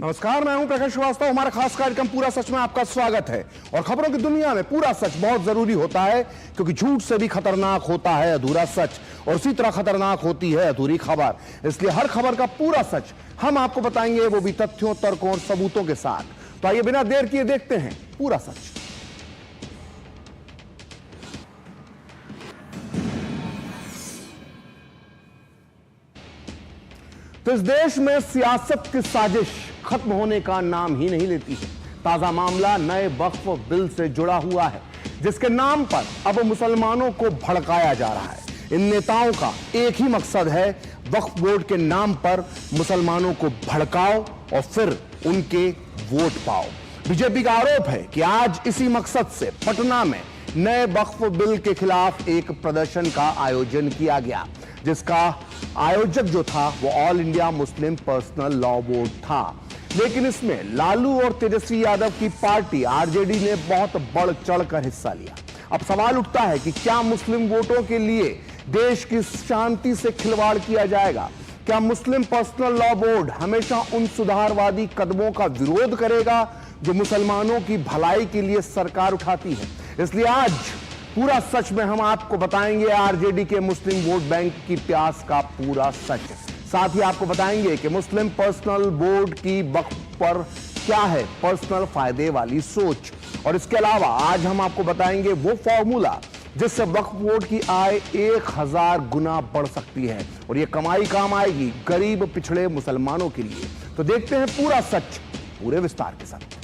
नमस्कार, मैं हूं प्रकाश श्रीवास्तव। हमारा खास कार्यक्रम पूरा सच में आपका स्वागत है। और खबरों की दुनिया में पूरा सच बहुत जरूरी होता है, क्योंकि झूठ से भी खतरनाक होता है अधूरा सच, और उसी तरह खतरनाक होती है अधूरी खबर। इसलिए हर खबर का पूरा सच हम आपको बताएंगे, वो भी तथ्यों, तर्कों और सबूतों के साथ। तो आइए बिना देर किए देखते हैं पूरा सच। तो इस देश में सियासत की साजिश खत्म होने का नाम ही नहीं लेती है। ताजा मामला नए वक्फ बिल से जुड़ा हुआ है, जिसके नाम पर अब मुसलमानों को भड़काया जा रहा है। इन नेताओं का एक ही मकसद है, वक्फ बोर्ड के नाम पर मुसलमानों को भड़काओ और फिर उनके वोट पाओ। बीजेपी का आरोप है कि आज इसी मकसद से पटना में नए वक्फ बिल के खिलाफ एक प्रदर्शन का आयोजन किया गया, जिसका आयोजक जो था वो all India Muslim personal law board था। लेकिन इसमें लालू और तेजस्वी यादव की पार्टी आरजेडी ने बहुत बढ़ चढ़कर हिस्सा लिया। अब सवाल उठता है कि क्या मुस्लिम वोटों के लिए देश की शांति से खिलवाड़ किया जाएगा? क्या मुस्लिम पर्सनल लॉ बोर्ड हमेशा उन सुधारवादी कदमों का विरोध करेगा जो मुसलमानों की भलाई के लिए सरकार उठाती है? इसलिए आज पूरा सच में हम आपको बताएंगे आरजेडी के मुस्लिम वोट बैंक की प्यास का पूरा सच। साथ ही आपको बताएंगे कि मुस्लिम पर्सनल बोर्ड की वक्फ पर क्या है पर्सनल फायदे वाली सोच। और इसके अलावा आज हम आपको बताएंगे वो फॉर्मूला जिससे वक्फ बोर्ड की आय 1000 गुना बढ़ सकती है, और ये कमाई काम आएगी गरीब पिछड़े मुसलमानों के लिए। तो देखते हैं पूरा सच पूरे विस्तार के साथ।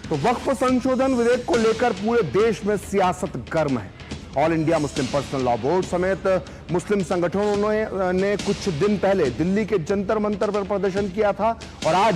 तो वक्फ संशोधन विधेयक को लेकर पूरे देश में सियासत गर्म है। All India Muslim personal law board समेत मुस्लिम संगठनों ने कुछ दिन पहले दिल्ली के जंतर मंतर पर प्रदर्शन किया था, और आज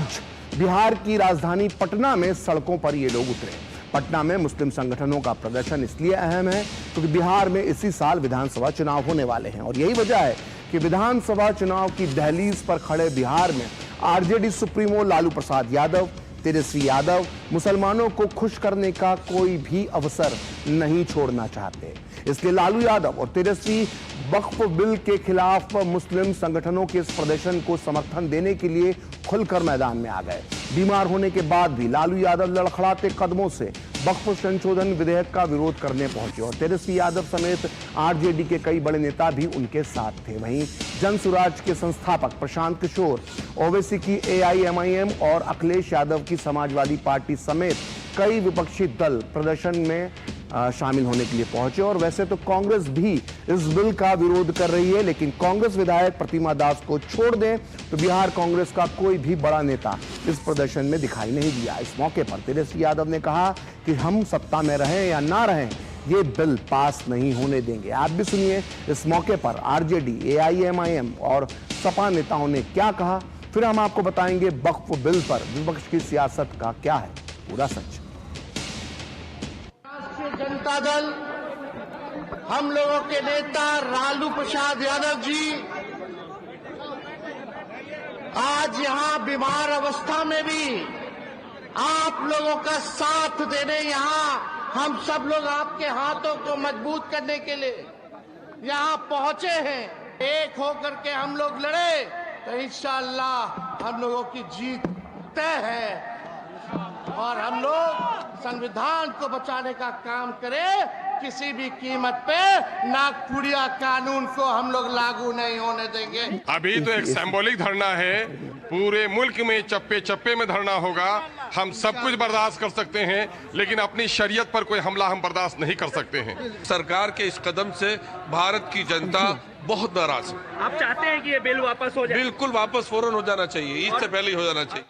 बिहार की राजधानी पटना में सड़कों पर ये लोग उतरे। पटना में मुस्लिम संगठनों का प्रदर्शन इसलिए अहम है क्योंकि बिहार में इसी साल विधानसभा चुनाव होने वाले हैं, और यही वजह है कि विधानसभा चुनाव की दहलीज पर खड़े बिहार में आरजेडी सुप्रीमो लालू प्रसाद यादव, तेजस्वी यादव मुसलमानों को खुश करने का कोई भी अवसर नहीं छोड़ना चाहते। इसलिए लालू यादव और तेजस्वी वक्फ बिल के खिलाफ मुस्लिम संगठनों के इस प्रदर्शन को समर्थन देने के लिए खुलकर मैदान में आ गए। बीमार होने के बाद भी लालू यादव लड़खड़ाते कदमों से वक्फ संशोधन विधेयक का विरोध करने पहुंचे, और तेजस्वी यादव समेत आरजेडी के कई बड़े नेता भी उनके साथ थे। वहीं जन सुराज के संस्थापक प्रशांत किशोर, ओवैसी की एआईएमआईएम और अखिलेश यादव की समाजवादी पार्टी समेत कई विपक्षी दल प्रदर्शन में शामिल होने के लिए पहुंचे। और वैसे तो कांग्रेस भी इस बिल का विरोध कर रही है, लेकिन कांग्रेस विधायक प्रतिमा दास को छोड़ दें तो बिहार कांग्रेस का कोई भी बड़ा नेता इस प्रदर्शन में दिखाई नहीं दिया। इस मौके पर तेजस्वी यादव ने कहा कि हम सत्ता में रहें या ना रहें, ये बिल पास नहीं होने देंगे। आप भी सुनिए इस मौके पर आरजेडी, एआईएमआईएम और सपा नेताओं ने क्या कहा, फिर हम आपको बताएंगे वक्फ बिल पर विपक्ष की सियासत का क्या है पूरा सच। जनता दल, हम लोगों के नेता लालू प्रसाद यादव जी आज यहां बीमार अवस्था में भी आप लोगों का साथ देने यहां हम सब लोग आपके हाथों को मजबूत करने के लिए यहां पहुंचे हैं। एक होकर के हम लोग लड़े तो इंशाअल्लाह हम लोगों की जीत तय है, और हम लोग संविधान को बचाने का काम करें। किसी भी कीमत पे नागपुरिया कानून को हम लोग लागू नहीं होने देंगे। अभी तो एक सिंबॉलिक धरना है, पूरे मुल्क में चप्पे चप्पे में धरना होगा। हम सब कुछ बर्दाश्त कर सकते हैं, लेकिन अपनी शरीयत पर कोई हमला हम बर्दाश्त नहीं कर सकते हैं। सरकार के इस कदम से भारत की जनता बहुत नाराज है। आप चाहते हैं कि ये बिल वापस हो जाए? बिल्कुल वापस फौरन हो जाना चाहिए, इससे पहले ही हो जाना चाहिए।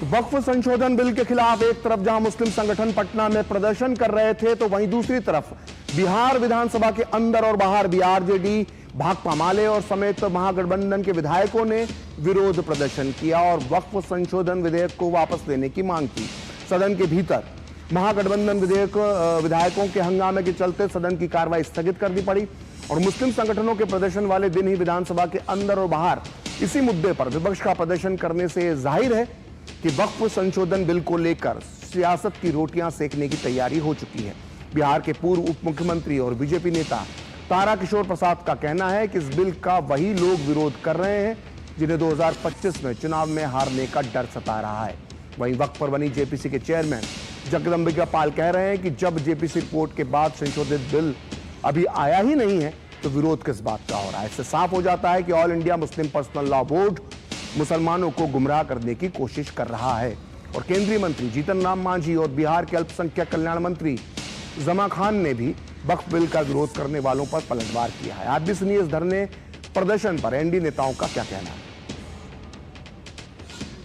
वक्फ संशोधन बिल के खिलाफ एक तरफ जहां मुस्लिम संगठन पटना में प्रदर्शन कर रहे थे, तो वहीं दूसरी तरफ बिहार विधानसभा के अंदर और बाहर भी आरजेडी, भाकपा माले और समेत महागठबंधन के विधायकों ने विरोध प्रदर्शन किया और वक्फ संशोधन विधेयक को वापस लेने की मांग की। सदन के भीतर महागठबंधन विधायकों के हंगामे के चलते सदन की कार्रवाई स्थगित कर दी पड़ी, और मुस्लिम संगठनों के प्रदर्शन वाले दिन ही विधानसभा के अंदर और बाहर इसी मुद्दे पर विपक्ष का प्रदर्शन करने से जाहिर है कि वक्फ संशोधन बिल को लेकर सियासत की रोटियां सेकने की तैयारी हो चुकी है। बिहार के पूर्व उप मुख्यमंत्री और बीजेपी नेता ताराकिशोर प्रसाद का कहना है कि इस बिल का वही लोग विरोध कर रहे हैं जिन्हें 2025 में चुनाव में हारने का डर सता रहा है। वहीं वक्त पर बनी जेपीसी के चेयरमैन जगदंबिका पाल कह रहे हैं कि जब जेपीसी रिपोर्ट के बाद संशोधित बिल अभी आया ही नहीं है तो विरोध किस बात का हो रहा है। इससे साफ हो जाता है कि all India Muslim personal law board मुसलमानों को गुमराह करने की कोशिश कर रहा है। और केंद्रीय मंत्री जीतन राम मांझी और बिहार के अल्पसंख्यक कल्याण मंत्री जमा खान ने भी वक्फ बिल का विरोध करने वालों पर पलटवार किया है। आप भी सुनिए इस धरने प्रदर्शन पर एनडी नेताओं का क्या कहना है।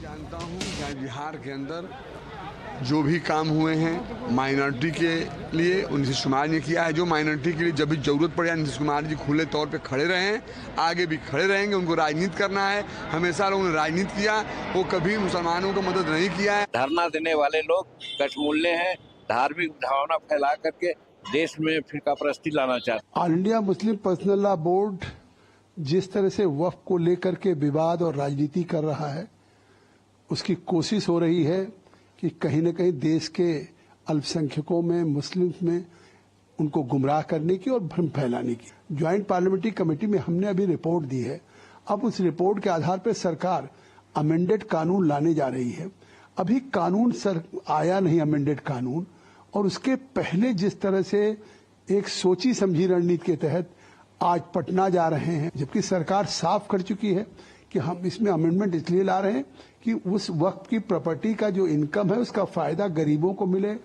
जानता हूं कि बिहार के अंदर जो भी काम हुए हैं माइनॉरिटी के लिए नीतीश कुमार ने किया है। जो माइनॉरिटी के लिए जब भी जरूरत पड़े नीतीश कुमार जी खुले तौर पे खड़े रहे हैं, आगे भी खड़े रहेंगे। उनको राजनीति करना है, हमेशा लोगों ने राजनीति किया, वो कभी मुसलमानों को मदद नहीं किया है। धरना देने वाले लोग कठमूल्य हैं, धार्मिक भावना फैला करके देश में फिरका परस्ती लाना चाहते। All India Muslim personal law board जिस तरह से वक्फ को लेकर के विवाद और राजनीति कर रहा है, उसकी कोशिश हो रही है कि कहीं न कहीं देश के अल्पसंख्यकों में, मुस्लिम्स में उनको गुमराह करने की और भ्रम फैलाने की। ज्वाइंट पार्लियामेंट्री कमेटी में हमने अभी रिपोर्ट दी है। अब उस रिपोर्ट के आधार पर सरकार अमेंडेड कानून लाने जा रही है। अभी कानून आया नहीं अमेंडेड कानून, और उसके पहले जिस तरह से एक सोची समझी रणनीति के तहत आज पटना जा रहे हैं, जबकि सरकार साफ कर चुकी है कि हम इसमें अमेंडमेंट इसलिए ला रहे हैं कि उस वक्त की प्रॉपर्टी का जो इनकम है उसका फायदा गरीबों को मिले,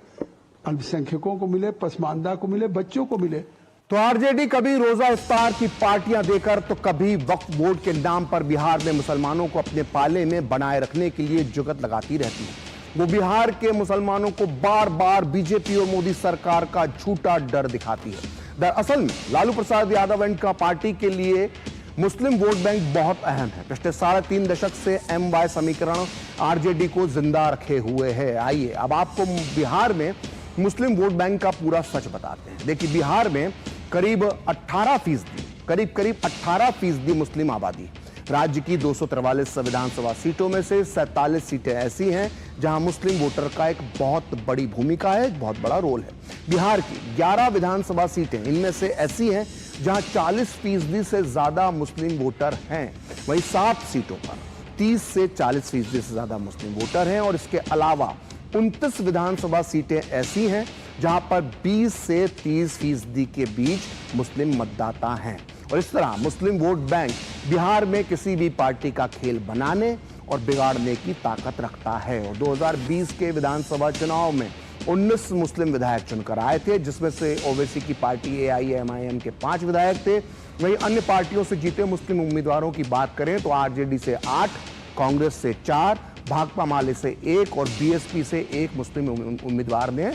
अल्पसंख्यकों को मिले, पसमानदा को मिले, बच्चों को मिले। तो आरजेडी कभी रोजा इफ्तार की पार्टियां देकर तो कभी वक्फ बोर्ड के नाम पर बिहार में मुसलमानों को अपने पाले में बनाए रखने के लिए जुगत लगाती रहती है। वो बिहार के मुसलमानों को बार बार बीजेपी और मोदी सरकार का झूठा डर दिखाती है। दरअसल में लालू प्रसाद यादव एंड का पार्टी के लिए मुस्लिम वोट बैंक बहुत अहम है। पिछले 3.5 दशक से MY समीकरण आरजेडी को जिंदा रखे हुए है। आइए अब आपको बिहार में मुस्लिम वोट बैंक का पूरा सच बताते हैं। देखिए, बिहार में करीब 18% मुस्लिम आबादी। राज्य की 243 विधानसभा सीटों में से 47 सीटें ऐसी हैं जहां मुस्लिम वोटर का एक बहुत बड़ी भूमिका है, एक बहुत बड़ा रोल है। बिहार की 11 विधानसभा सीटें इनमें से ऐसी हैं जहां 40% से ज्यादा मुस्लिम वोटर हैं। वहीं 7 सीटों पर 30 से 40% से ज्यादा मुस्लिम वोटर हैं। और इसके अलावा 29 विधानसभा सीटें ऐसी हैं जहां पर 20 से 30% के बीच मुस्लिम मतदाता हैं। और इस तरह मुस्लिम वोट बैंक बिहार में किसी भी पार्टी का खेल बनाने और बिगाड़ने की ताकत रखता है। और 2020 के विधानसभा चुनाव में 19 मुस्लिम विधायक चुनकर आए थे, जिसमें से ओवैसी की पार्टी AIMIM के 5 विधायक थे। वहीं अन्य पार्टियों से जीते मुस्लिम उम्मीदवारों की बात करें तो आरजेडी से 8, कांग्रेस से 4, भाकपा माले से 1 और BSP से 1 मुस्लिम उम्मीदवार ने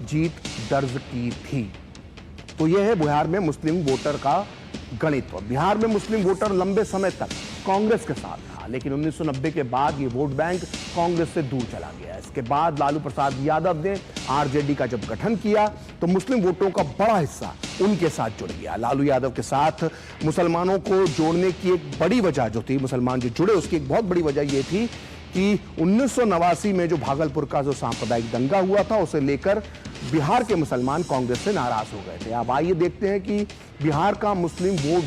जीत दर्ज की थी। तो यह है बिहार में मुस्लिम वोटर का गणित। बिहार में मुस्लिम वोटर लंबे समय तक कांग्रेस के साथ रहा, लेकिन 1990 के बाद ये वोट बैंक कांग्रेस से दूर चला गया। इसके बाद लालू प्रसाद यादव ने आरजेडी का जब गठन किया तो मुस्लिम वोटों का बड़ा हिस्सा उनके साथ जुड़ गया। लालू यादव के साथ मुसलमानों को जोड़ने की एक बड़ी वजह जो थी, मुसलमान जो जुड़े उसकी एक बहुत बड़ी वजह यह थी कि 1989 में जो भागलपुर का जो सांप्रदायिक दंगा हुआ था, उसे लेकर बिहार के मुसलमान कांग्रेस से नाराज हो गए थे। अब आइए देखते हैं कि बिहार का मुस्लिम वोट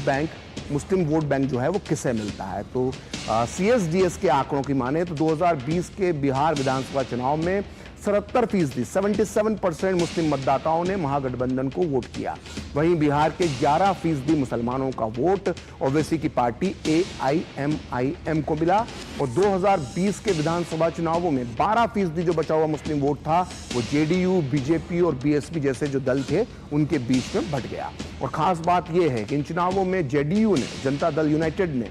बैंक जो है वो किसे मिलता है। तो CSDS के आंकड़ों की माने तो 2020 के बिहार विधानसभा चुनाव में 77% मुस्लिम मतदाताओं ने महागठबंधन को वोट किया। वहीं बिहार के 11% मुसलमानों का वोट ओवैसी की पार्टी AIMIM को मिला। और 2020 के विधानसभा चुनावों में 12% जो बचा हुआ मुस्लिम वोट था वो JDU, BJP और BSP जैसे जो दल थे उनके बीच में बंट गया। और खास बात यह है कि इन चुनावों में JDU ने, जनता दल यूनाइटेड ने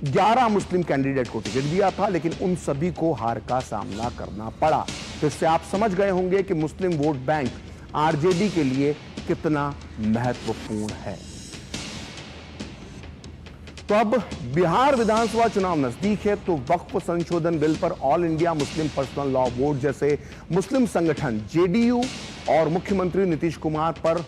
11 मुस्लिम कैंडिडेट को टिकट दिया था, लेकिन उन सभी को हार का सामना करना पड़ा। तो इससे आप समझ गए होंगे कि मुस्लिम वोट बैंक आरजेडी के लिए कितना महत्वपूर्ण है। तो अब बिहार विधानसभा चुनाव नजदीक है, तो वक्फ संशोधन बिल पर all India Muslim personal law board जैसे मुस्लिम संगठन JDU और मुख्यमंत्री नीतीश कुमार पर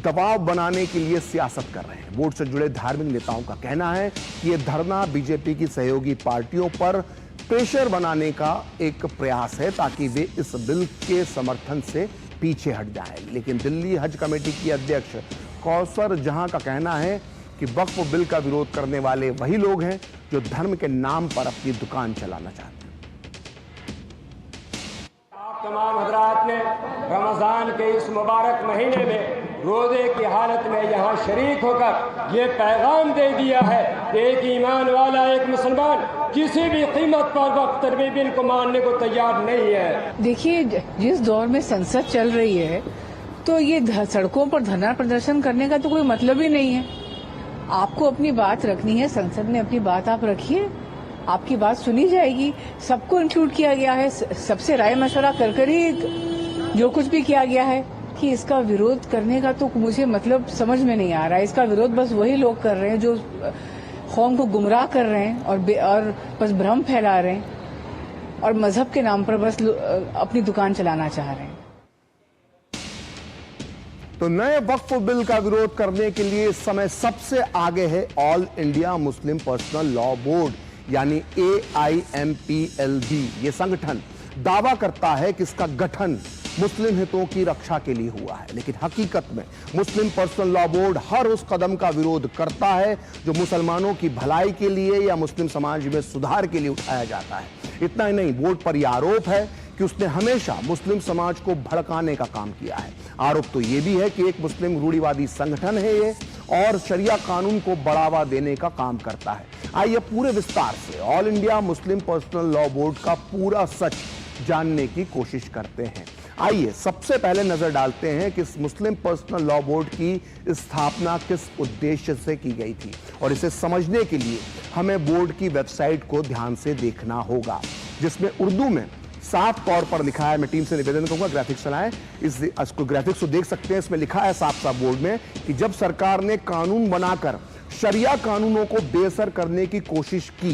दबाव बनाने के लिए सियासत कर रहे हैं। बोर्ड से जुड़े धार्मिक नेताओं का कहना है कि यह धरना बीजेपी की सहयोगी पार्टियों पर प्रेशर बनाने का एक प्रयास है ताकि वे इस बिल के समर्थन से पीछे हट जाएं। लेकिन दिल्ली हज कमेटी की अध्यक्ष कौसर जहां का कहना है कि वक्फ बिल का विरोध करने वाले वही लोग हैं जो धर्म के नाम पर अपनी दुकान चलाना चाहते हैं। आप तमाम हजरात ने रमजान के इस मुबारक महीने में रोजे की हालत में यहाँ शरीक होकर ये पैगाम दे दिया है कि एक ईमान वाला, एक मुसलमान किसी भी कीमत पर वक्त तरमीम बिल को मानने को तैयार नहीं है। देखिए, जिस दौर में संसद चल रही है तो ये सड़कों पर धरना प्रदर्शन करने का तो कोई मतलब ही नहीं है। आपको अपनी बात रखनी है, संसद में अपनी बात आप रखिए, आपकी बात सुनी जाएगी। सबको इंक्लूड किया गया है, सबसे राय मशवरा कर ही जो कुछ भी किया गया है कि इसका विरोध करने का तो मुझे मतलब समझ में नहीं आ रहा है। इसका विरोध बस वही लोग कर रहे हैं जो कौम को गुमराह कर रहे हैं और बस भ्रम फैला रहे हैं और मजहब के नाम पर बस अपनी दुकान चलाना चाह रहे हैं। तो नए वक्फ बिल का विरोध करने के लिए इस समय सबसे आगे है all India Muslim personal law board यानी AIMPLB। ये संगठन दावा करता है कि इसका गठन मुस्लिम हितों की रक्षा के लिए हुआ है, लेकिन हकीकत में मुस्लिम पर्सनल लॉ बोर्ड हर उस कदम का विरोध करता है जो मुसलमानों की भलाई के लिए या मुस्लिम समाज में सुधार के लिए उठाया जाता है। इतना ही नहीं, बोर्ड पर यह आरोप है कि उसने हमेशा मुस्लिम समाज को भड़काने का काम किया है। आरोप तो यह भी है कि एक मुस्लिम रूढ़िवादी संगठन है ये और शरिया कानून को बढ़ावा देने का काम करता है। आइए पूरे विस्तार से all India Muslim personal law board का पूरा सच जानने की कोशिश करते हैं। आइए सबसे पहले नजर डालते हैं कि इस मुस्लिम पर्सनल लॉ बोर्ड की स्थापना किस उद्देश्य से की गई थी, और इसे समझने के लिए हमें बोर्ड की वेबसाइट को ध्यान से देखना होगा, जिसमें उर्दू में साफ तौर पर लिखा है। मैं टीम से निवेदन करूंगा ग्राफिक्स चलाएं, इसको ग्राफिक्स को देख सकते हैं। इसमें लिखा है साफ साफ बोर्ड में कि जब सरकार ने कानून बनाकर शरिया कानूनों को बेअसर करने की कोशिश की,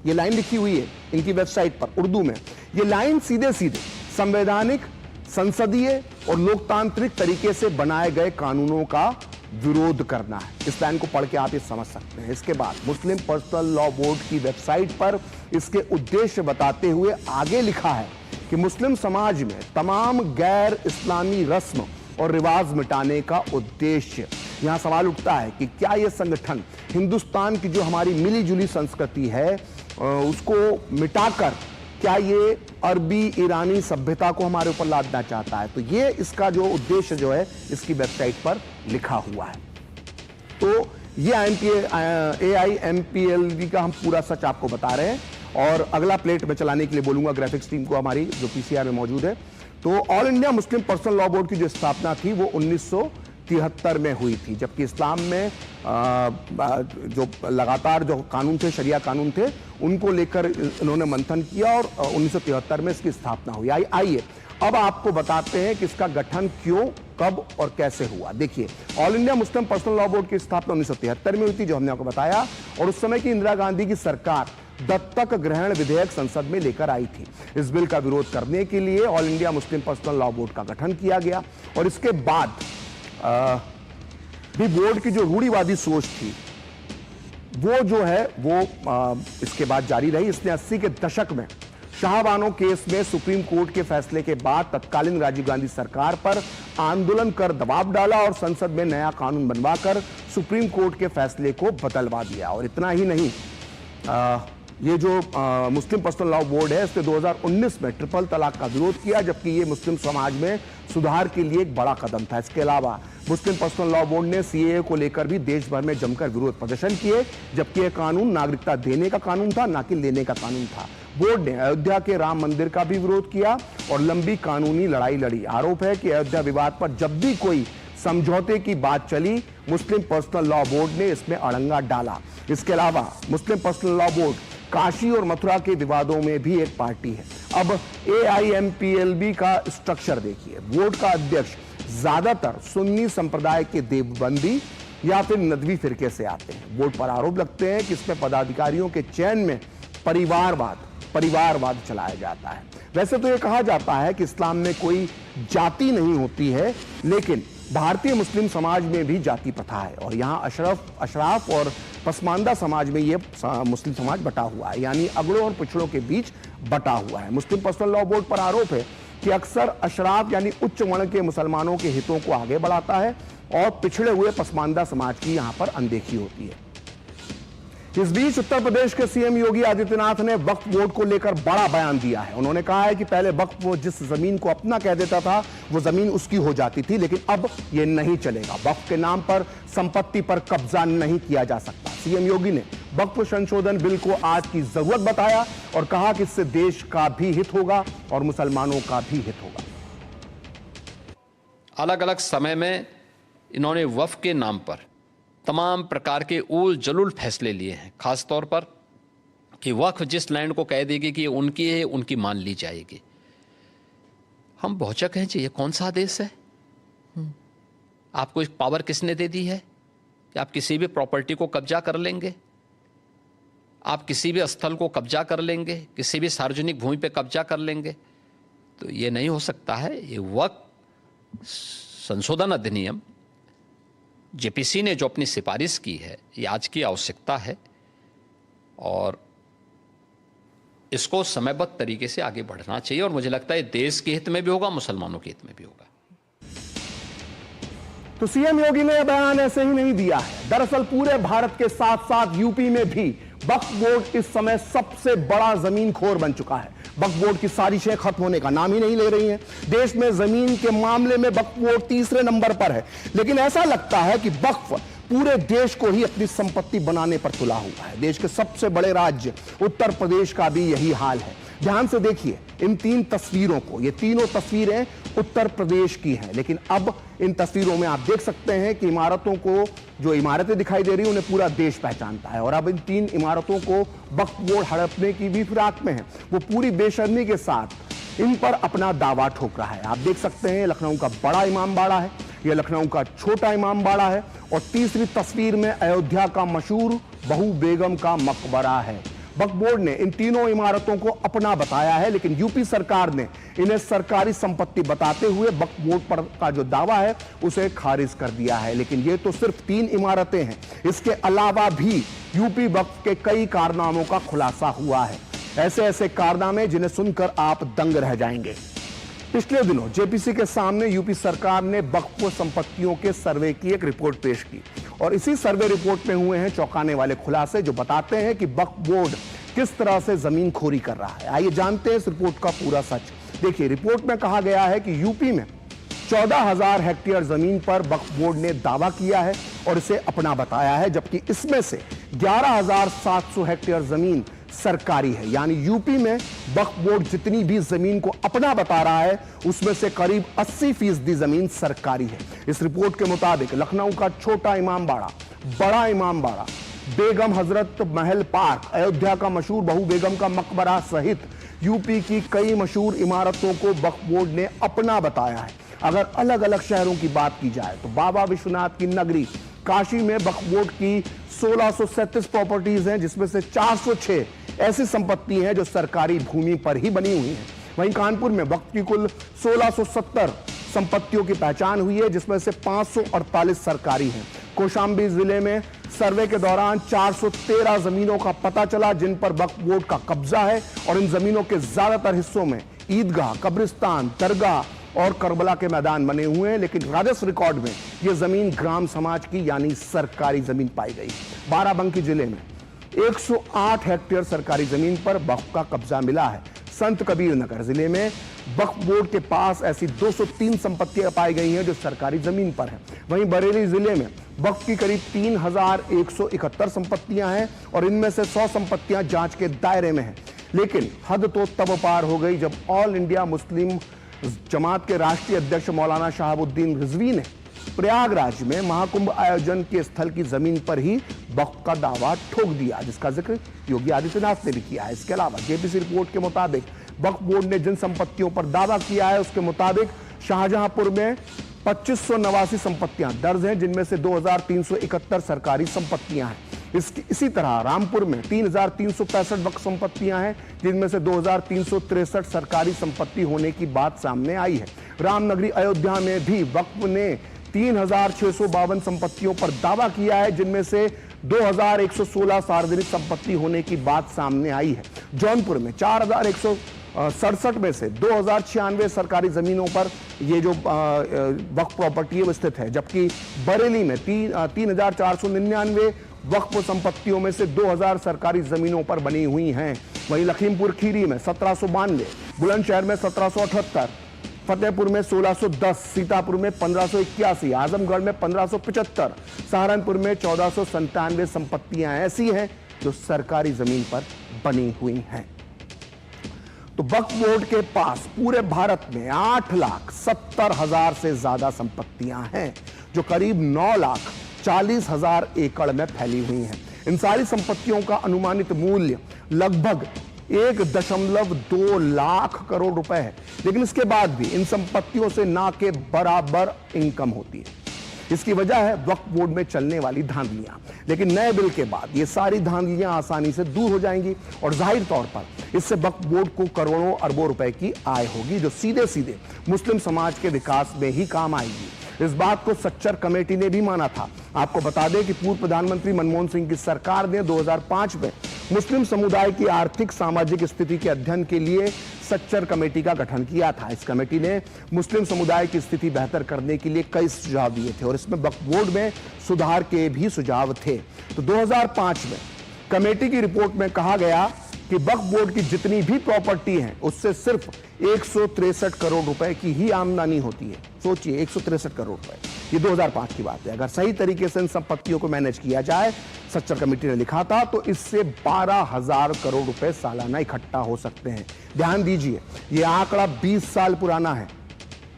ये लाइन लिखी हुई है इनकी वेबसाइट पर उर्दू में। ये लाइन सीधे सीधे संवैधानिक, संसदीय और लोकतांत्रिक तरीके से बनाए गए कानूनों का विरोध करना है। इस लाइन को पढ़ के आप ये समझ सकते हैं। इसके बाद मुस्लिम पर्सनल लॉ बोर्ड की वेबसाइट पर इसके उद्देश्य बताते हुए आगे लिखा है कि मुस्लिम समाज में तमाम गैर इस्लामी रस्म और रिवाज मिटाने का उद्देश्य। यहां सवाल उठता है कि क्या यह संगठन हिंदुस्तान की जो हमारी मिली जुली संस्कृति है उसको मिटाकर क्या ये अरबी ईरानी सभ्यता को हमारे ऊपर लादना चाहता है? तो ये इसका जो उद्देश्य जो है इसकी वेबसाइट पर लिखा हुआ है। तो ये AIMPLB का हम पूरा सच आपको बता रहे हैं, और अगला प्लेट में चलाने के लिए बोलूंगा ग्राफिक्स टीम को हमारी जो PCR में मौजूद है। तो all India Muslim personal law board की जो स्थापना थी वो 1973 में हुई थी, जबकि इस्लाम में जो लगातार जो कानून थे, शरिया कानून थे, उनको लेकर इन्होंने मंथन किया और 1973 में इसकी स्थापना हुई। आइए अब आपको बताते हैं कि इसका गठन क्यों, कब और कैसे हुआ। देखिए, all India Muslim personal law board की स्थापना 1973 में हुई थी, जो हमने आपको बताया, और उस समय की इंदिरा गांधी की सरकार दत्तक ग्रहण विधेयक संसद में लेकर आई थी। इस बिल का विरोध करने के लिए all India Muslim personal law board का गठन किया गया, और इसके बाद भी बोर्ड की जो रूढ़िवादी सोच थी वो जो है वो इसके बाद जारी रही। इसने 80 के दशक में शाहबानो केस में सुप्रीम कोर्ट के फैसले के बाद तत्कालीन राजीव गांधी सरकार पर आंदोलन कर दबाव डाला और संसद में नया कानून बनवाकर सुप्रीम कोर्ट के फैसले को बदलवा दिया। और इतना ही नहीं, ये जो मुस्लिम पर्सनल लॉ बोर्ड है इसने 2019 में ट्रिपल तलाक का विरोध किया, जबकि ये मुस्लिम समाज में सुधार के लिए एक बड़ा कदम था। इसके अलावा मुस्लिम पर्सनल लॉ बोर्ड ने CAA को लेकर भी देश भर में जमकर विरोध प्रदर्शन किए, जबकि यह कानून नागरिकता देने का कानून था, ना कि लेने का कानून था। बोर्ड ने अयोध्या के राम मंदिर का भी विरोध किया और लंबी कानूनी लड़ाई लड़ी। आरोप है कि अयोध्या विवाद पर जब भी कोई समझौते की बात चली, मुस्लिम पर्सनल लॉ बोर्ड ने इसमें अड़ंगा डाला। इसके अलावा मुस्लिम पर्सनल लॉ बोर्ड काशी और मथुरा के विवादों में भी एक पार्टी है। अब AIMPLB का स्ट्रक्चर देखिए। बोर्ड का अध्यक्ष ज्यादातर सुन्नी संप्रदाय के देवबंदी या फिर नदवी फिरके से आते हैं। बोर्ड पर आरोप लगते हैं कि इसमें पदाधिकारियों के चयन में परिवारवाद चलाया जाता है। वैसे तो यह कहा जाता है कि इस्लाम में कोई जाति नहीं होती है, लेकिन भारतीय मुस्लिम समाज में भी जाति प्रथा है, और यहाँ अशराफ और पसमानदा समाज में यह मुस्लिम समाज बटा हुआ है, यानी अगड़ों और पिछड़ों के बीच बटा हुआ है। मुस्लिम पर्सनल लॉ बोर्ड पर आरोप है कि अक्सर अशराफ यानी उच्च वर्ण के मुसलमानों के हितों को आगे बढ़ाता है और पिछड़े हुए पसमानदा समाज की यहां पर अनदेखी होती है। इस बीच उत्तर प्रदेश के सीएम योगी आदित्यनाथ ने वक्फ बोर्ड को लेकर बड़ा बयान दिया है। उन्होंने कहा है कि पहले वक्फ बोर्ड जिस जमीन को अपना कह देता था वो जमीन उसकी हो जाती थी, लेकिन अब यह नहीं चलेगा। वक्फ के नाम पर संपत्ति पर कब्जा नहीं किया जा सकता। सीएम योगी ने वक्फ संशोधन बिल को आज की जरूरत बताया और कहा कि इससे देश का भी हित होगा और मुसलमानों का भी हित होगा। अलग अलग समय में इन्होंने वक्फ के नाम पर तमाम प्रकार के उल जलूल फैसले लिए हैं, खास तौर पर कि वक्फ जिस लैंड को कह देगी कि उनकी है, उनकी मान ली जाएगी। हम बहुचक हैं जी, ये कौन सा आदेश है? आपको एक पावर किसने दे दी है कि आप किसी भी प्रॉपर्टी को कब्जा कर लेंगे, आप किसी भी स्थल को कब्जा कर लेंगे, किसी भी सार्वजनिक भूमि पे कब्जा कर लेंगे? तो ये नहीं हो सकता है। ये वक्फ संशोधन अधिनियम जेपीसी ने जो अपनी सिफारिश की है, ये आज की आवश्यकता है और इसको समयबद्ध तरीके से आगे बढ़ना चाहिए और मुझे लगता है देश के हित में भी होगा, मुसलमानों के हित में भी होगा। तो सीएम योगी ने यह बयान ऐसे ही नहीं दिया है। दरअसल पूरे भारत के साथ साथ यूपी में भी वक्फ बोर्ड इस समय सबसे बड़ा जमीनखोर बन चुका है। वक्फ बोर्ड की साजिशें खत्म होने का नाम ही नहीं ले रही हैं। देश में जमीन के मामले में वक्फ बोर्ड तीसरे नंबर पर है, लेकिन ऐसा लगता है कि वक्फ पूरे देश को ही अपनी संपत्ति बनाने पर तुला हुआ है। देश के सबसे बड़े राज्य उत्तर प्रदेश का भी यही हाल है। ध्यान से देखिए इन तीन तस्वीरों को। ये तीनों तस्वीरें उत्तर प्रदेश की हैं, लेकिन अब इन तस्वीरों में आप देख सकते हैं कि इमारतों को, जो इमारतें दिखाई दे रही हैं, उन्हें पूरा देश पहचानता है। और अब इन तीन इमारतों को वक्फ बोर्ड हड़पने की भी फिराक में है। वो पूरी बेशर्मी के साथ इन पर अपना दावा ठोक रहा है। आप देख सकते हैं लखनऊ का बड़ा इमामबाड़ा है, यह लखनऊ का छोटा इमामबाड़ा है और तीसरी तस्वीर में अयोध्या का मशहूर बहू बेगम का मकबरा है। वक्फ बोर्ड ने इन तीनों इमारतों को अपना बताया है, लेकिन यूपी सरकार ने इन्हें सरकारी संपत्ति बताते हुए वक्फ बोर्ड पर का जो दावा है उसे खारिज कर दिया है। लेकिन ये तो सिर्फ तीन इमारतें हैं, इसके अलावा भी यूपी वक्फ के कई कारनामों का खुलासा हुआ है। ऐसे ऐसे कारनामे जिन्हें सुनकर आप दंग रह जाएंगे। पिछले दिनों जेपीसी के सामने यूपी सरकार ने वक्फ संपत्तियों के सर्वे की एक रिपोर्ट पेश की और इसी सर्वे रिपोर्ट में हुए हैं चौंकाने वाले खुलासे जो बताते हैं कि वक्फ बोर्ड किस तरह से जमीन खोरी कर रहा है। आइए जानते हैं इस रिपोर्ट का पूरा सच। देखिए, रिपोर्ट में कहा गया है कि यूपी में 14,000 हेक्टेयर जमीन पर वक्फ बोर्ड ने दावा किया है और इसे अपना बताया है, जबकि इसमें से 11,700 हेक्टेयर जमीन सरकारी है। यानी यूपी में वक्फ बोर्ड जितनी भी जमीन को अपना बता रहा है उसमें से करीब 80% जमीन सरकारी है। इस रिपोर्ट के मुताबिक लखनऊ का छोटा इमामबाड़ा, बड़ा इमामबाड़ा, बेगम हजरत महल पार्क, अयोध्या का मशहूर बहू बेगम का मकबरा सहित यूपी की कई मशहूर इमारतों को वक्फ बोर्ड ने अपना बताया है। अगर अलग अलग शहरों की बात की जाए तो बाबा विश्वनाथ की नगरी काशी में वक्फ बोर्ड की 1637 प्रॉपर्टीज हैं, जिसमें से 406 ऐसी संपत्ति हैं जो सरकारी भूमि पर ही बनी हुई हैं। वहीं कानपुर में वक्फ की कुल 1670 संपत्तियों की पहचान हुई है, जिसमें से 548 सरकारी हैं। कौशाम्बी जिले में सर्वे के दौरान 413 जमीनों का पता चला जिन पर वक्फ बोर्ड का कब्जा है और इन जमीनों के ज्यादातर हिस्सों में ईदगाह, कब्रिस्तान, दरगाह और करबला के मैदान बने हुए हैं, लेकिन राजस्व रिकॉर्ड में यह जमीन ग्राम समाज की यानी सरकारी जमीन पाई गई। बाराबंकी जिले में 108 हेक्टेयर सरकारी जमीन पर वक्फ का कब्जा मिला है। संत कबीर नगर जिले में वक्फ बोर्ड के पास ऐसी 203 संपत्तियां पाई गई हैं जो सरकारी जमीन पर हैं। वहीं बरेली जिले में वक्फ की करीब 3171 संपत्तियां हैं और इनमें से 100 संपत्तियां जांच के दायरे में हैं। लेकिन हद तो तब पार हो गई जब ऑल इंडिया मुस्लिम जमात के राष्ट्रीय अध्यक्ष मौलाना शहाबुद्दीन रिजवी ने प्रयागराज में महाकुंभ आयोजन के स्थल की जमीन पर ही वक्फ का दावा ठोक दिया, जिसका जिक्र योगी आदित्यनाथ ने भी किया है। इसके अलावा जेपीसी रिपोर्ट के मुताबिक वक्फ बोर्ड ने जिन संपत्तियों पर दावा किया है उसके मुताबिक शाहजहांपुर में 2589 संपत्तियां दर्ज हैं, जिनमें से 2371 सरकारी संपत्तियां हैं। इसी तरह रामपुर में 3365 वक्फ संपत्तियां हैं, जिनमें से 2363 सरकारी संपत्ति होने की बात सामने आई है। रामनगरी अयोध्या में भी वक्फ ने 3652 संपत्तियों पर दावा किया है, जिनमें से 2116 सार्वजनिक संपत्ति होने की बात सामने आई है। जौनपुर में 67 में से 2096 सरकारी जमीनों पर ये जो वक्फ प्रॉपर्टी है वो स्थित है, जबकि बरेली में 3499 वक्फ संपत्तियों में से 2000 सरकारी जमीनों पर बनी हुई हैं। वहीं लखीमपुर खीरी में 1792, बुलंदशहर में 1778, फतेहपुर में 1610, सीतापुर में 1581, आजमगढ़ में 1575, सहारनपुर में 1497 संपत्तियां ऐसी हैं जो सरकारी जमीन पर बनी हुई हैं। तो वक्फ बोर्ड के पास पूरे भारत में 8,70,000 से ज्यादा संपत्तियां हैं, जो करीब 9,40,000 एकड़ में फैली हुई हैं। इन सारी संपत्तियों का अनुमानित मूल्य लगभग 1.2 लाख करोड़ रुपए है, लेकिन इसके बाद भी इन संपत्तियों से ना के बराबर इनकम होती है। इसकी वजह है वक्फ बोर्ड में चलने वाली धांधलियां, लेकिन नए बिल के बाद ये सारी धांधलियां आसानी से दूर हो जाएंगी और जाहिर तौर पर इससे वक्फ बोर्ड को करोड़ों अरबों रुपए की आय होगी, जो सीधे सीधे मुस्लिम समाज के विकास में ही काम आएगी। इस बात को सच्चर कमेटी ने भी माना था। आपको बता दें कि पूर्व प्रधानमंत्री मनमोहन सिंह की सरकार ने 2005 में मुस्लिम समुदाय की आर्थिक सामाजिक स्थिति के अध्ययन के लिए सच्चर कमेटी का गठन किया था। इस कमेटी ने मुस्लिम समुदाय की स्थिति बेहतर करने के लिए कई सुझाव दिए थे और इसमें वक्फ बोर्ड में सुधार के भी सुझाव थे। तो 2005 में कमेटी की रिपोर्ट में कहा गया कि वक्फ बोर्ड की जितनी भी प्रॉपर्टी है उससे सिर्फ 163 करोड़ रुपए की ही आमदनी होती है। सोचिए, 163 करोड़ रुपए, ये 2005 की बात है। अगर सही तरीके से इन संपत्तियों को मैनेज किया जाए, सच्चर कमेटी ने लिखा था, तो इससे 12,000 करोड़ रुपए सालाना इकट्ठा हो सकते हैं। ध्यान दीजिए, ये आंकड़ा 20 साल पुराना है,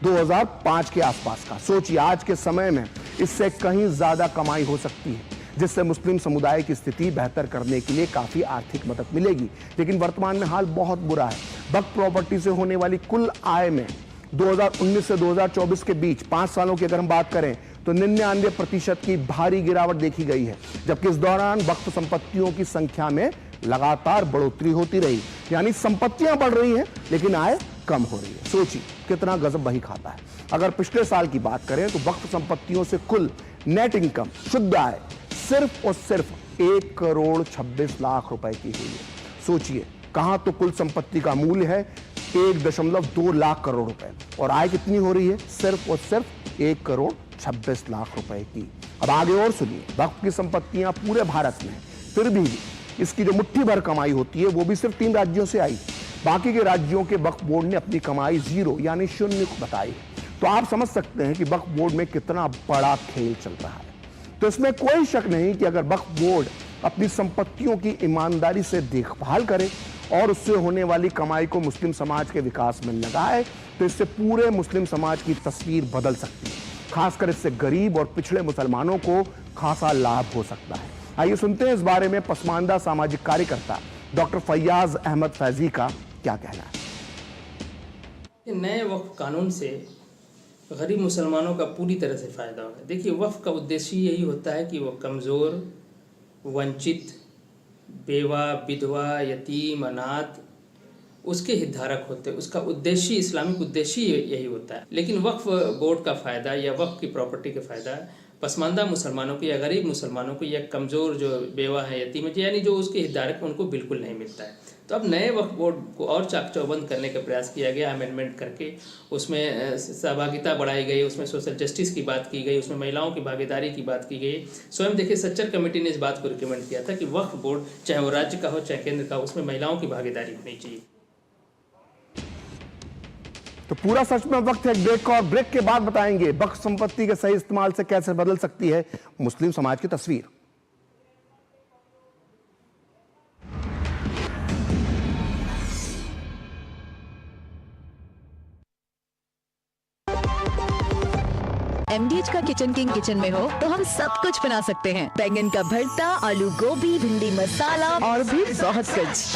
2005 के आसपास का। सोचिए, आज के समय में इससे कहीं ज्यादा कमाई हो सकती है, जिससे मुस्लिम समुदाय की स्थिति बेहतर करने के लिए काफी आर्थिक मदद मिलेगी। लेकिन वर्तमान में हाल बहुत बुरा है। वक्फ प्रॉपर्टी से होने वाली कुल आय में 2019 से 2024 के बीच 5 सालों की अगर हम बात करें तो 99% की भारी गिरावट देखी गई है, जबकि इस दौरान वक्फ संपत्तियों की संख्या में लगातार बढ़ोतरी होती रही। यानी संपत्तियां बढ़ रही हैं लेकिन आय कम हो रही है। सोचिए कितना गजब बही खाता है। अगर पिछले साल की बात करें तो वक्फ संपत्तियों से कुल नेट इनकम, शुद्ध आय, सिर्फ और सिर्फ 1,26,00,000 रुपए की हुई है। सोचिए, कहां तो कुल संपत्ति का मूल्य है 1.2 लाख करोड़ रुपए और आय कितनी हो रही है? सिर्फ और सिर्फ 1,26,00,000 रुपए की। अब आगे और सुनिए, वक्फ की संपत्तियां पूरे भारत में, फिर भी इसकी जो मुट्ठी भर कमाई होती है वो भी सिर्फ 3 राज्यों से आई। बाकी के राज्यों के वक्फ बोर्ड ने अपनी कमाई 0 यानी शून्य बताई। तो आप समझ सकते हैं कि वक्फ बोर्ड में कितना बड़ा खेल चल रहा है। तो इसमें कोई शक नहीं कि अगर वक्फ बोर्ड अपनी संपत्तियों की ईमानदारी से देखभाल करे और उससे होने वाली कमाई को मुस्लिम समाज के विकास में लगाए तो इससे पूरे मुस्लिम समाज की तस्वीर बदल सकती है। खासकर इससे गरीब और पिछड़े मुसलमानों को खासा लाभ हो सकता है। आइए सुनते हैं इस बारे में पसमानदा सामाजिक कार्यकर्ता डॉक्टर फैयाज अहमद फैजी का क्या कहना है। नए वक्फ कानून से गरीब मुसलमानों का पूरी तरह से फ़ायदा होगा। देखिए, वक्फ का उद्देश्य यही होता है कि वो कमज़ोर, वंचित, बेवा, विधवा, यतीम, अनाथ उसके हितधारक होते हैं। उसका उद्देश्य, इस्लामिक उद्देश्य यही होता है। लेकिन वक्फ बोर्ड का फ़ायदा या वक्फ की प्रॉपर्टी का फ़ायदा पसमानदा मुसलमानों को या गरीब मुसलमानों को या कमज़ोर जो बेवा है, यतीम है, यानी जो उसके हितधारक उनको बिल्कुल नहीं मिलता है। तो अब नए वक्फ बोर्ड को और चाक चौबंद करने का प्रयास किया गया, अमेंडमेंट करके उसमें सहभागिता बढ़ाई गई, उसमें सोशल जस्टिस की बात की गई, उसमें महिलाओं की भागीदारी की बात की गई। स्वयं देखिए, सच्चर कमेटी ने इस बात को रिकमेंड किया था कि वक्फ बोर्ड चाहे वो राज्य का हो चाहे केंद्र का हो, उसमें महिलाओं की भागीदारी होनी चाहिए। तो पूरा सच में वक्त है ब्रेक का, और ब्रेक के बाद बताएंगे वक्फ संपत्ति के सही इस्तेमाल से कैसे बदल सकती है मुस्लिम समाज की तस्वीर। MDH का किचन किंग किचन में हो तो हम सब कुछ बना सकते हैं। बैंगन का भरता, आलू गोभी, भिंडी मसाला और भी बहुत कुछ।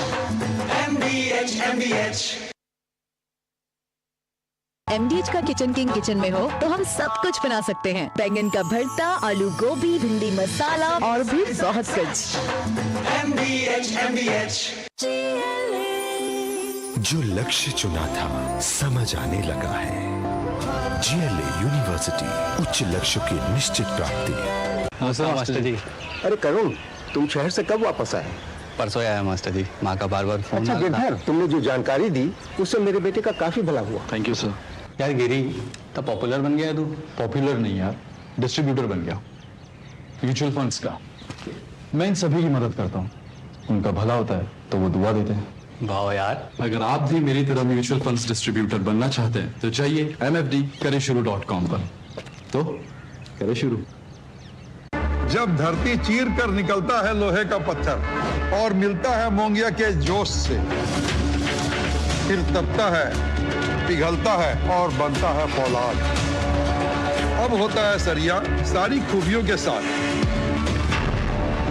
MDH का किचन किंग किचन में हो तो हम सब कुछ बना सकते हैं। बैंगन का भरता, आलू गोभी, भिंडी मसाला और भी बहुत कुछ। जो लक्ष्य चुना था समझ आने लगा है। GLA यूनिवर्सिटी, उच्च लक्ष्य की निश्चित प्राप्ति। मास्टर जी। अरे करुण, तुम शहर से कब वापस आए? परसों आया मास्टर जी, माँ का बार बार फोन अच्छा गिरधर, तुमने जो जानकारी दी उससे मेरे बेटे का काफी भला हुआ। Thank you sir. यार गिरी, तब पॉपुलर बन गया है तू। पॉपुलर नहीं यार, डिस्ट्रीब्यूटर बन गया म्यूचुअल फंड्स का। मैं इन सभी की मदद करता हूँ, उनका भला होता है तो वो दुआ देते हैं। भाव यार, अगर आप भी मेरी तरह म्यूचुअल फंड्स डिस्ट्रीब्यूटर बनना चाहते हैं तो जाइए mfdkareshuru.com पर। तो करें शुरू। जब धरती चीर कर निकलता है लोहे का पत्थर और मिलता है मोंगिया के जोश से, फिर तपता है, पिघलता है और बनता है फौलाद। अब होता है सरिया सारी खूबियों के साथ।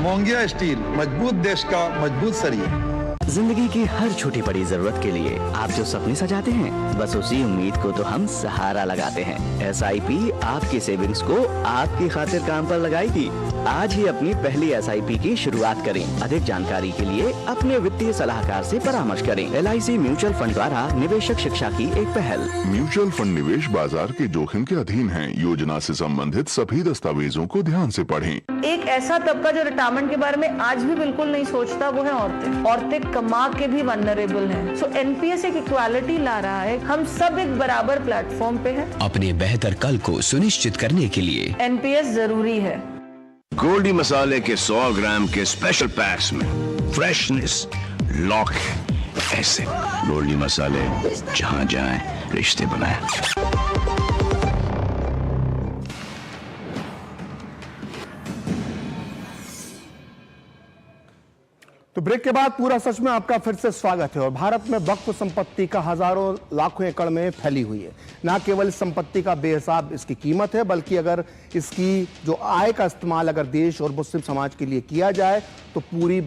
मोंगिया स्टील, मजबूत देश का मजबूत सरिया। जिंदगी की हर छोटी बड़ी जरूरत के लिए आप जो सपने सजाते हैं, बस उसी उम्मीद को तो हम सहारा लगाते हैं। SIP आपकी सेविंग्स को आपकी खातिर काम पर लगाएगी। आज ही अपनी पहली SIP की शुरुआत करें। अधिक जानकारी के लिए अपने वित्तीय सलाहकार से परामर्श करें। LIC म्यूचुअल फंड द्वारा निवेशक शिक्षा की एक पहल। म्यूचुअल फंड निवेश बाजार के जोखिम के अधीन है। योजना से संबंधित सभी दस्तावेजों को ध्यान से पढ़ें। एक ऐसा तबका जो रिटायरमेंट के बारे में आज भी बिल्कुल नहीं सोचता, वो है औरतें। औरतें कमा के भी वल्नरेबल हैं। सो NPS एक इक्वालिटी ला रहा है। हम सब एक बराबर प्लेटफॉर्म पे हैं। अपने बेहतर कल को सुनिश्चित करने के लिए NPS जरूरी है। गोल्डी मसाले के 100 ग्राम के स्पेशल पैक्स में फ्रेशनेस लॉक है। ऐसे गोल्डी मसाले, जहां जाएं रिश्ते बनाएं। तो ब्रेक के बाद पूरा सच में आपका फिर से स्वागत है। और भारत में वक्फ संपत्ति का हजारों लाखों एकड़ में फैली हुई है। ना केवल इस संपत्ति का बेहिसाब इसकी कीमत है, बल्कि अगर इसकी जो आय का इस्तेमाल अगर देश और मुस्लिम समाज के लिए किया जाए तो पूरी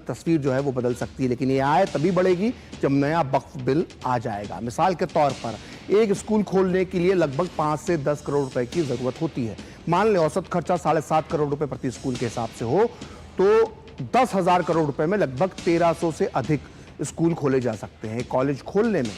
तस्वीर जो है वो बदल सकती है। लेकिन ये आय तभी बढ़ेगी जब नया वक्फ बिल आ जाएगा। मिसाल के तौर पर एक स्कूल खोलने के लिए लगभग 5 से 10 करोड़ रुपए की जरूरत होती है। मान लें औसत खर्चा 7.5 करोड़ रुपए प्रति स्कूल के हिसाब से हो तो 10,000 करोड़ रुपए में लगभग 1300 से अधिक स्कूल खोले जा सकते हैं। कॉलेज खोलने में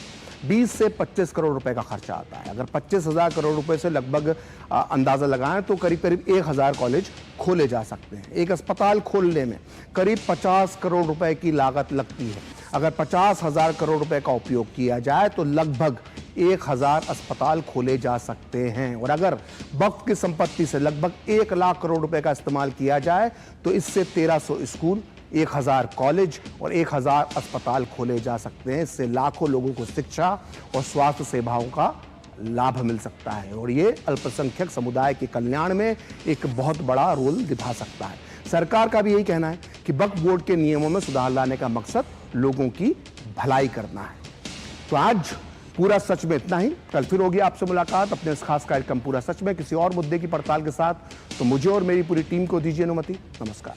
20 से 25 करोड़ रुपए का खर्चा आता है। अगर 25,000 करोड़ रुपए से लगभग अंदाजा लगाएं तो करीब करीब 1,000 कॉलेज खोले जा सकते हैं। एक अस्पताल खोलने में करीब 50 करोड़ रुपए की लागत लगती है। अगर 50,000 करोड़ रुपए का उपयोग किया जाए तो लगभग 1,000 अस्पताल खोले जा सकते हैं। और अगर वक्फ की संपत्ति से लगभग 1 लाख करोड़ रुपए का इस्तेमाल किया जाए तो इससे 1300 स्कूल, 1,000 कॉलेज और 1,000 अस्पताल खोले जा सकते हैं। इससे लाखों लोगों को शिक्षा और स्वास्थ्य सेवाओं का लाभ मिल सकता है और ये अल्पसंख्यक समुदाय के कल्याण में एक बहुत बड़ा रोल निभा सकता है। सरकार का भी यही कहना है कि वक्फ बोर्ड के नियमों में सुधार लाने का मकसद लोगों की भलाई करना है। तो आज पूरा सच में इतना ही। कल फिर होगी आपसे मुलाकात अपने इस खास कार्यक्रम पूरा सच में किसी और मुद्दे की पड़ताल के साथ। तो मुझे और मेरी पूरी टीम को दीजिए अनुमति। नमस्कार।